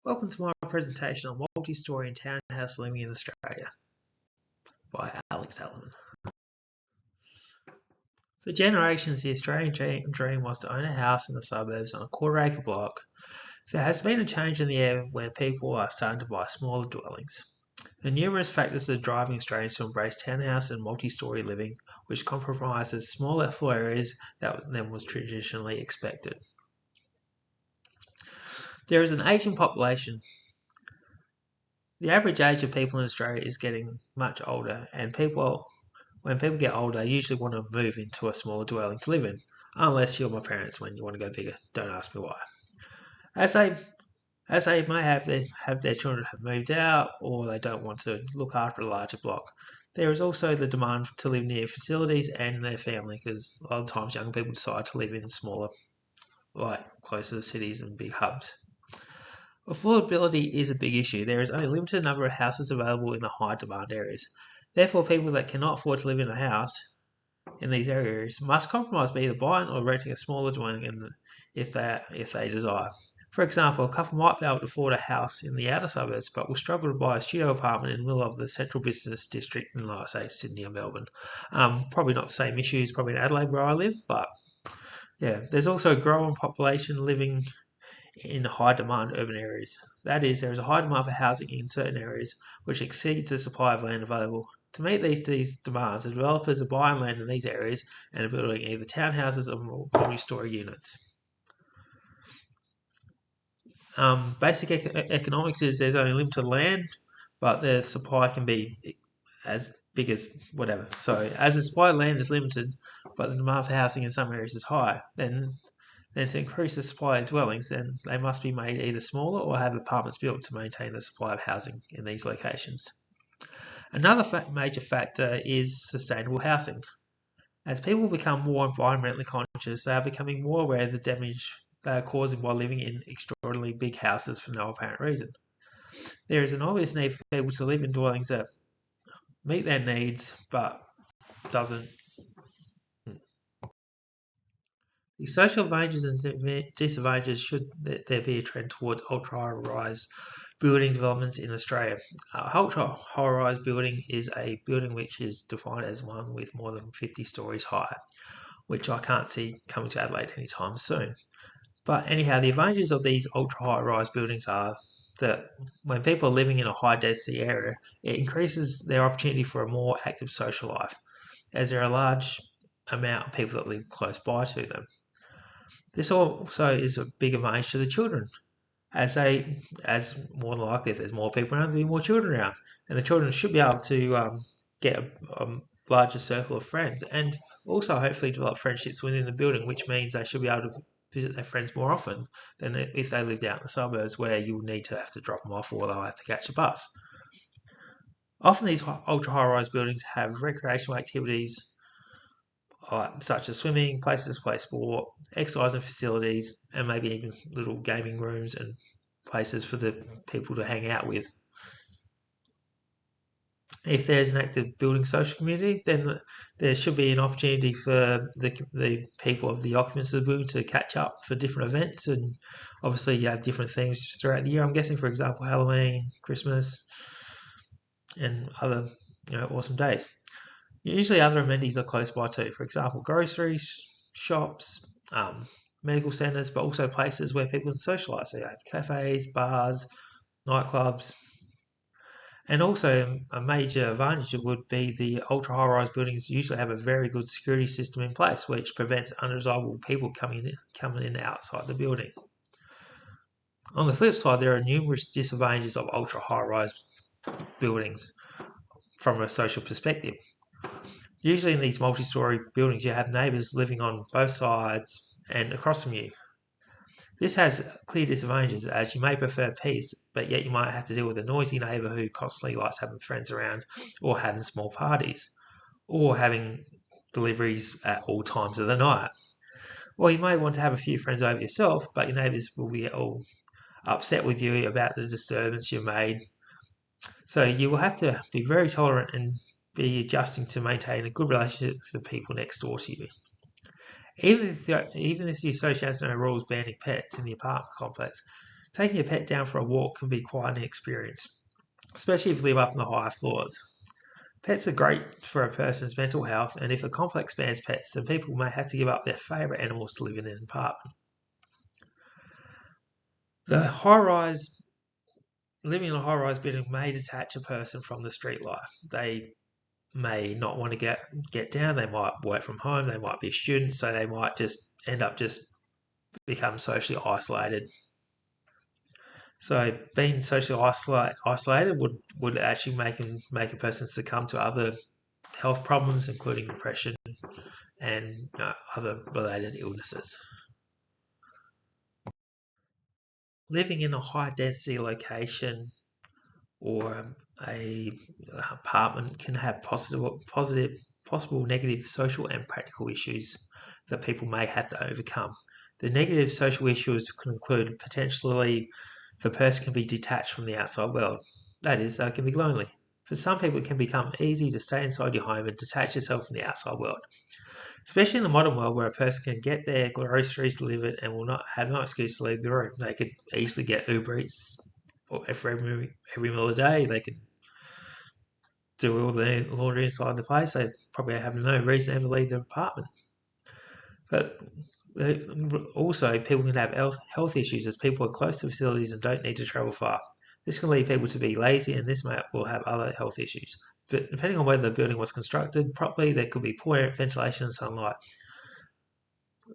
Welcome to my presentation on multi-story and townhouse living in Australia by Salamon. For generations, the Australian dream was to own a house in the suburbs on a quarter-acre block. There has been a change in the air where people are starting to buy smaller dwellings. There are numerous factors that are driving Australians to embrace townhouse and multi-story living, which compromises smaller floor areas than was traditionally expected. There is an ageing population. The average age of people in Australia is getting much older, and when people get older, they usually want to move into a smaller dwelling to live in, unless you're my parents when you want to go bigger. Don't ask me why. As they may have their children have moved out, or they don't want to look after a larger block, there is also the demand to live near facilities and their family, because a lot of times young people decide to live in smaller, like closer to cities and big hubs. Affordability is a big issue. There is only a limited number of houses available in the high demand areas. Therefore, people that cannot afford to live in a house in these areas must compromise by either buying or renting a smaller dwelling if they desire. For example, a couple might be able to afford a house in the outer suburbs, but will struggle to buy a studio apartment in the middle of the central business district in, like, say, Sydney or Melbourne. Probably not the same issues probably in Adelaide where I live, but yeah, there's also a growing population living in high demand urban areas. That is, there is a high demand for housing in certain areas which exceeds the supply of land available. To meet these demands, the developers are buying land in these areas and are building either townhouses or multi-story units. Basic economics is there's only limited land, but the supply can be as big as whatever. So as the supply of land is limited, but the demand for housing in some areas is high, then to increase the supply of dwellings, then they must be made either smaller or have apartments built to maintain the supply of housing in these locations. Another major factor is sustainable housing. As people become more environmentally conscious, they are becoming more aware of the damage they are causing by living in extraordinarily big houses for no apparent reason. There is an obvious need for people to live in dwellings that meet their needs but doesn't. The social advantages and disadvantages should there be a trend towards ultra-high-rise building developments in Australia. Ultra-high-rise building is a building which is defined as one with more than 50 stories high, which I can't see coming to Adelaide anytime soon. But anyhow, the advantages of these ultra-high-rise buildings are that when people are living in a high-density area, it increases their opportunity for a more active social life, as there are a large amount of people that live close by to them. This also is a big advantage to the children, as more than likely if there's more people around, there'll be more children around, and the children should be able to get a larger circle of friends, and also hopefully develop friendships within the building, which means they should be able to visit their friends more often than if they lived out in the suburbs where you will need to have to drop them off or they'll have to catch a bus. Often these ultra high-rise buildings have recreational activities such as swimming, places to play sport, exercising facilities, and maybe even little gaming rooms and places for the people to hang out with. If there's an active building social community, then there should be an opportunity for the people of the occupants of the building to catch up for different events, and obviously you have different themes throughout the year. I'm guessing, for example, Halloween, Christmas, and other awesome days. Usually other amenities are close by too. For example, groceries, shops, medical centres, but also places where people can socialise. So you have cafes, bars, nightclubs. And also a major advantage would be the ultra high-rise buildings usually have a very good security system in place, which prevents undesirable people coming in outside the building. On the flip side, there are numerous disadvantages of ultra high-rise buildings from a social perspective. Usually in these multi-story buildings, you have neighbours living on both sides and across from you. This has clear disadvantages, as you may prefer peace, but yet you might have to deal with a noisy neighbour who constantly likes having friends around, or having small parties, or having deliveries at all times of the night. Or you may want to have a few friends over yourself, but your neighbours will be all upset with you about the disturbance you made. So you will have to be very tolerant and be adjusting to maintain a good relationship with the people next door to you. Even if the association has no rules banning pets in the apartment complex, Taking your pet down for a walk can be quite an experience, especially if you live up in the higher floors. Pets are great for a person's mental health, and if a complex bans pets, then people may have to give up their favourite animals to live in an apartment. The high-rise Living in a high-rise building may detach a person from the street life. They may not want to get down. They might work from home. They might be a student, so they might just end up become socially isolated. So being socially isolated would actually make a person succumb to other health problems, including depression and other related illnesses. Living in a high density location or a apartment can have possible negative social and practical issues that people may have to overcome. The negative social issues can include potentially the person can be detached from the outside world. That is, they can be lonely. For some people, it can become easy to stay inside your home and detach yourself from the outside world. Especially in the modern world where a person can get their groceries delivered and will not have no excuse to leave the room. They could easily get Uber Eats for every meal a day. They could do all their laundry inside the place. They probably have no reason to ever leave their apartment. But also, people can have health issues as people are close to facilities and don't need to travel far. This can lead people to be lazy, and this will have other health issues. But depending on whether the building was constructed properly, there could be poor ventilation and sunlight.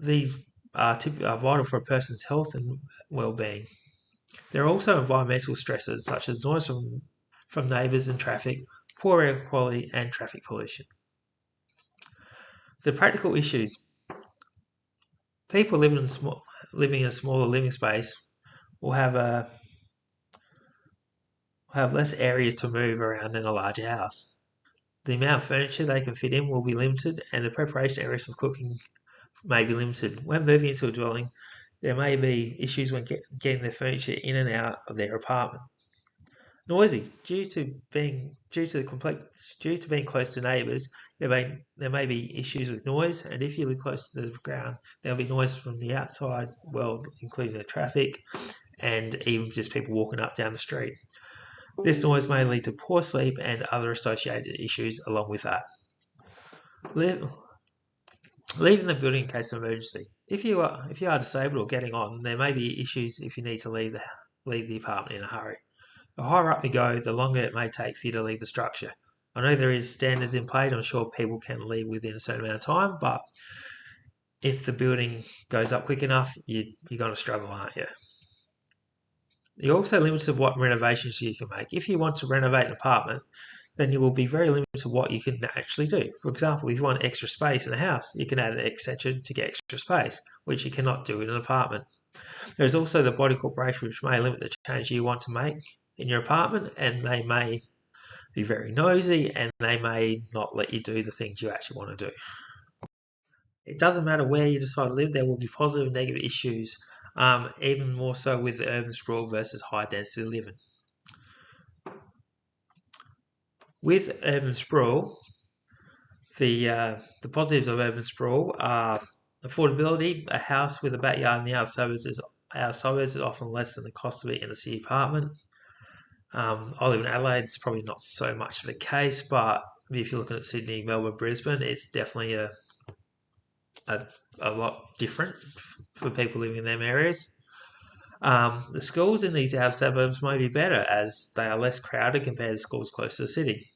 These are vital for a person's health and well-being. There are also environmental stresses such as noise from neighbours and traffic, poor air quality, and traffic pollution. The practical issues. People living in a smaller living space will have less area to move around than a larger house. The amount of furniture they can fit in will be limited, and the preparation areas for cooking may be limited. When moving into a dwelling, there may be issues when getting their furniture in and out of their apartment. Noisy. Due to being close to neighbours, there may be issues with noise, and if you live close to the ground, there'll be noise from the outside world, including the traffic and even just people walking up down the street. This noise may lead to poor sleep and other associated issues along with that. Leaving the building in case of emergency. If you are disabled or getting on, there may be issues if you need to leave the apartment in a hurry. The higher up you go, the longer it may take for you to leave the structure. I know there is standards in place. I'm sure people can leave within a certain amount of time, but if the building goes up quick enough, you're going to struggle, aren't you? You're also limited to what renovations you can make. If you want to renovate an apartment, then you will be very limited to what you can actually do. For example, if you want extra space in a house, you can add an extension to get extra space, which you cannot do in an apartment. There is also the body corporation, which may limit the change you want to make in your apartment, and they may be very nosy and they may not let you do the things you actually want to do. It doesn't matter where you decide to live, there will be positive and negative issues, even more so with urban sprawl versus high density living. With urban sprawl, the positives of urban sprawl are affordability. A house with a backyard in the outer suburbs is often less than the cost of it in a city apartment. I live in Adelaide, it's probably not so much of the case, but if you're looking at Sydney, Melbourne, Brisbane, it's definitely a lot different for people living in them areas. The schools in these outer suburbs may be better as they are less crowded compared to schools close to the city.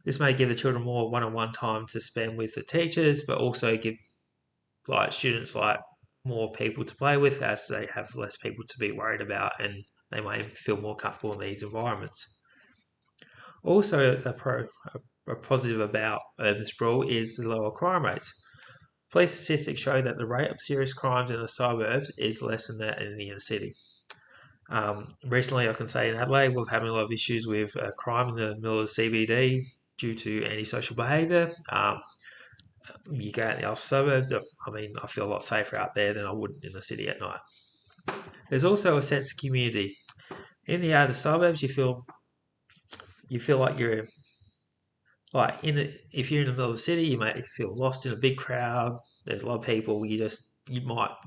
This may give the children more one-on-one time to spend with the teachers, but also give students more people to play with as they have less people to be worried about and they may feel more comfortable in these environments. Also, a positive about urban sprawl is the lower crime rates. Police statistics show that the rate of serious crimes in the suburbs is less than that in the inner city. Recently, I can say in Adelaide, we're having a lot of issues with crime in the middle of the CBD due to antisocial behaviour. You go out in the outer suburbs, I feel a lot safer out there than I would in the city at night. There's also a sense of community. In the outer suburbs, you feel like you're if you're in the middle of the city, you may feel lost in a big crowd. There's a lot of people. You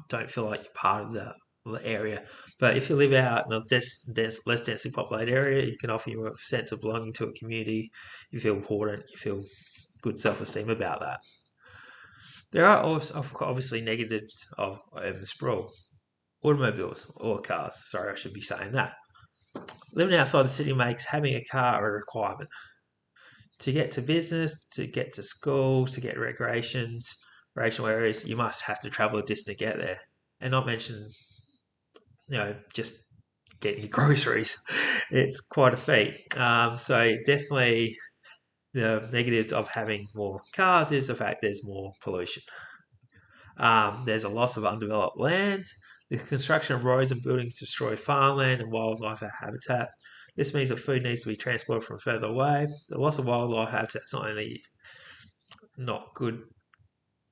don't feel like you're part of area. But if you live out in a less densely populated area, you can offer you a sense of belonging to a community. You feel important. You feel good self-esteem about that. There are also obviously negatives of urban sprawl. Automobiles or cars. Sorry, I should be saying that. Living outside the city makes having a car a requirement. To get to business, to get to school, to get recreational areas, you must have to travel a distance to get there. And not mention, just getting your groceries. It's quite a feat. So definitely the negatives of having more cars is the fact there's more pollution. There's a loss of undeveloped land. The construction of roads and buildings destroy farmland and wildlife habitat. This means that food needs to be transported from further away. The loss of wildlife habitat is not only not good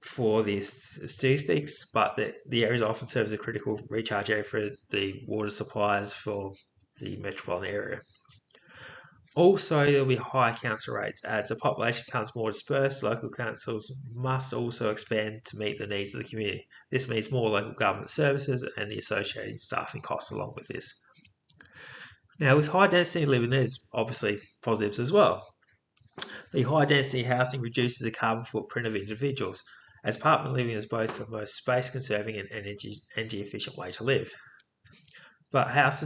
for the statistics, but the area often serves as a critical recharge area for the water supplies for the metropolitan area. Also, there will be higher council rates. As the population becomes more dispersed, local councils must also expand to meet the needs of the community. This means more local government services and the associated staffing costs along with this. Now, with high density living, there's obviously positives as well. The high density housing reduces the carbon footprint of individuals, as apartment living is both the most space conserving and energy efficient way to live. But high house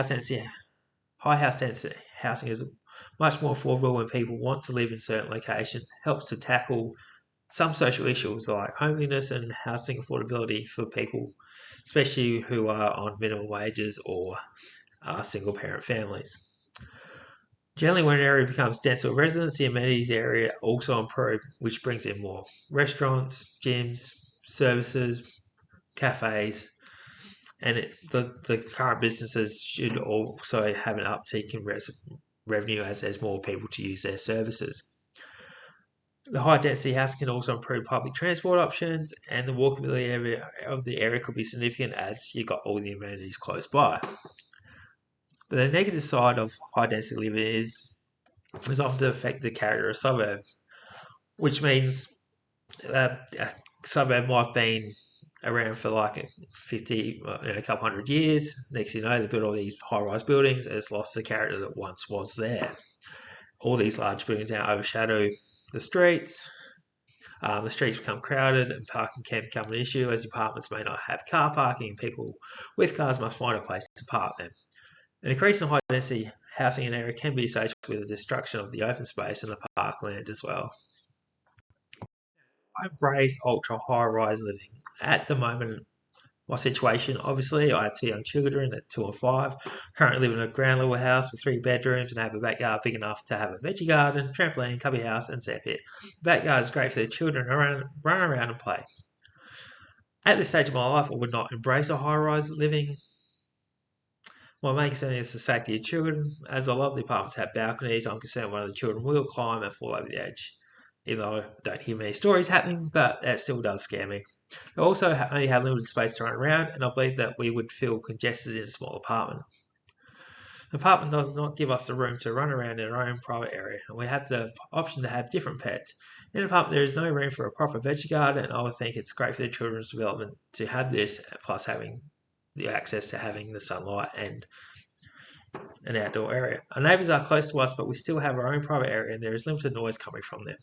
density housing is much more affordable when people want to live in certain locations, helps to tackle some social issues like homelessness and housing affordability for people, especially who are on minimum wages or single parent families. Generally, when an area becomes denser with residents, the amenities area also improve, which brings in more restaurants, gyms, services, cafes, and the current businesses should also have an uptick in revenue as there's more people to use their services. The high density house can also improve public transport options, and the walkability area of the area could be significant as you've got all the amenities close by. But the negative side of high density living is often to affect the character of a suburb, which means a suburb might have been around for like 50, a couple hundred years. Next thing you know, they built all these high-rise buildings and it's lost the character that once was there. All these large buildings now overshadow the streets. The streets become crowded and parking can become an issue as apartments may not have car parking and people with cars must find a place to park them. An increase in high density housing in an area can be associated with the destruction of the open space and the parkland as well. I embrace ultra high rise living. At the moment, my situation, obviously, I have 2 young children at 2 and 5. Currently live in a ground level house with 3 bedrooms and have a backyard big enough to have a veggie garden, trampoline, cubby house, and sand pit. The backyard is great for the children to run around and play. At this stage of my life, I would not embrace a high rise living. My main concern is the safety of children. As a lot of the apartments have balconies, I'm concerned one of the children will climb and fall over the edge. Even though I don't hear many stories happening, but that still does scare me. They also only have limited space to run around, and I believe that we would feel congested in a small apartment. An apartment does not give us the room to run around in our own private area, and we have the option to have different pets. In an apartment, there is no room for a proper veggie garden, and I would think it's great for the children's development to have this, plus having the access to having the sunlight and an outdoor area. Our neighbours are close to us, but we still have our own private area, and there is limited noise coming from them.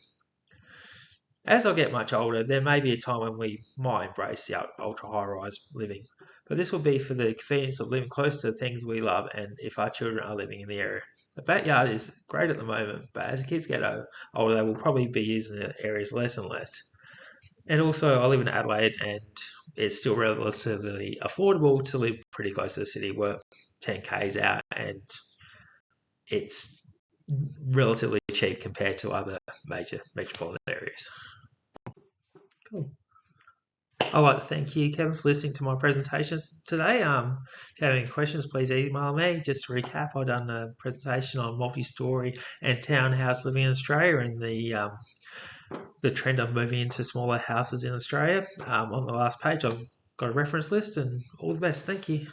As I get much older, there may be a time when we might embrace the ultra high-rise living, but this will be for the convenience of living close to the things we love and if our children are living in the area. The backyard is great at the moment, but as kids get older, they will probably be using the areas less and less. And also, I live in Adelaide and it's still relatively affordable to live pretty close to the city. We're 10 k's out and it's relatively cheap compared to other major metropolitan areas. Cool. I'd like to thank you, Kevin, for listening to my presentations today. If you have any questions, please email me. Just to recap, I've done a presentation on multi-storey and townhouse living in Australia and the trend of moving into smaller houses in Australia. On the last page, I've got a reference list and all the best. Thank you.